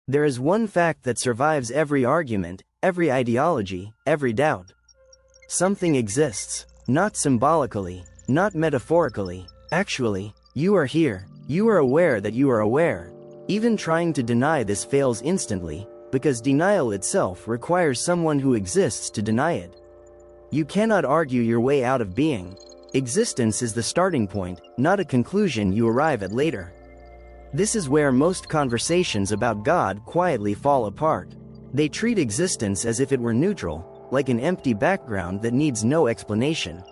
There is one fact that survives every argument, every ideology, every doubt. Something exists, not symbolically, not metaphorically. Actually, you are here. You are aware that you are aware. Even trying to deny this fails instantly, because denial itself requires someone who exists to deny it. You cannot argue your way out of being. Existence is the starting point, not a conclusion you arrive at later. This is where most conversations about God quietly fall apart. They treat existence as if it were neutral, like an empty background that needs no explanation.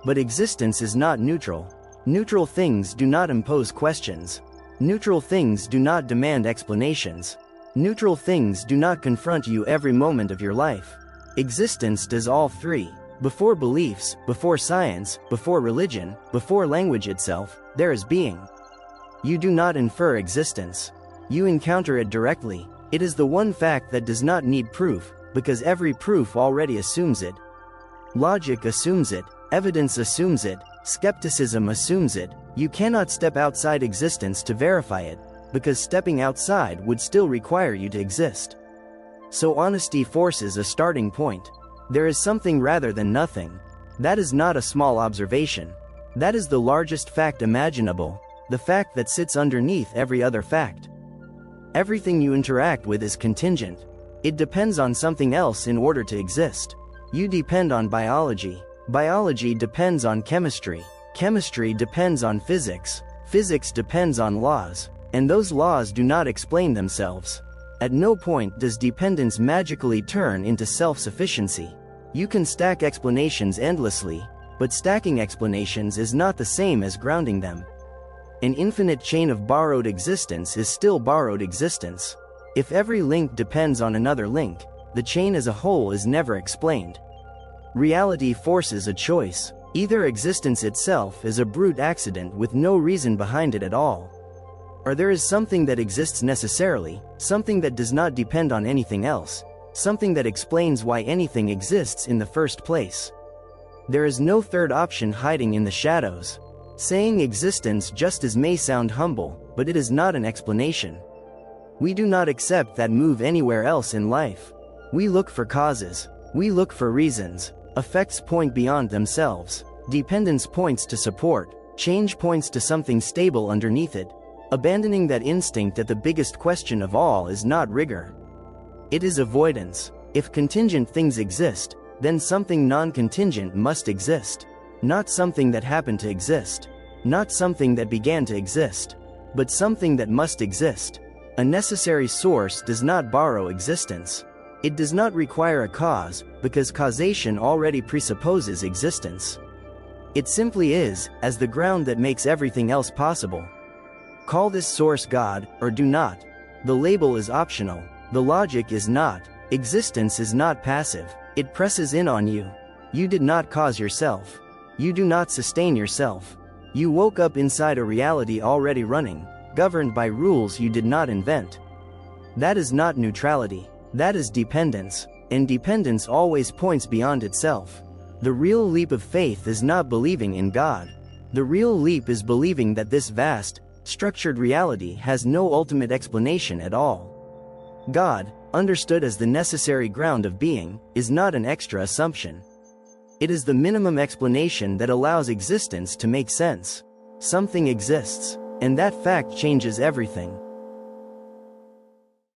But existence is not neutral. Neutral things do not impose questions. Neutral things do not demand explanations. Neutral things do not confront you every moment of your life. Existence does all three. Before beliefs, before science, before religion, before language itself, there is being. You do not infer existence. You encounter it directly. It is the one fact that does not need proof, because every proof already assumes it. Logic assumes it, evidence assumes it, skepticism assumes it. You cannot step outside existence to verify it, because stepping outside would still require you to exist. So honesty forces a starting point. There is something rather than nothing. That is not a small observation. That is the largest fact imaginable, the fact that sits underneath every other fact. Everything you interact with is contingent. It depends on something else in order to exist. You depend on biology. Biology depends on chemistry. Chemistry depends on physics. Physics depends on laws. And those laws do not explain themselves. At no point does dependence magically turn into self-sufficiency. You can stack explanations endlessly, but stacking explanations is not the same as grounding them. An infinite chain of borrowed existence is still borrowed existence. If every link depends on another link, the chain as a whole is never explained. Reality forces a choice. Either existence itself is a brute accident with no reason behind it at all, or there is something that exists necessarily, something that does not depend on anything else, something that explains why anything exists in the first place. There is no third option hiding in the shadows. Saying existence just as may sound humble, but it is not an explanation. We do not accept that move anywhere else in life. We look for causes. We look for reasons. Effects point beyond themselves. Dependence points to support. Change points to something stable underneath it. Abandoning that instinct that the biggest question of all is not rigor. It is avoidance. If contingent things exist, then something non-contingent must exist. Not something that happened to exist. Not something that began to exist. But something that must exist. A necessary source does not borrow existence. It does not require a cause, because causation already presupposes existence. It simply is, as the ground that makes everything else possible. Call this source God, or do not. The label is optional. The logic is not. Existence is not passive. It presses in on you. You did not cause yourself. You do not sustain yourself. You woke up inside a reality already running, governed by rules you did not invent. That is not neutrality. That is dependence. And dependence always points beyond itself. The real leap of faith is not believing in God. The real leap is believing that this vast, structured reality has no ultimate explanation at all. God, understood as the necessary ground of being, is not an extra assumption. It is the minimum explanation that allows existence to make sense. Something exists, and that fact changes everything.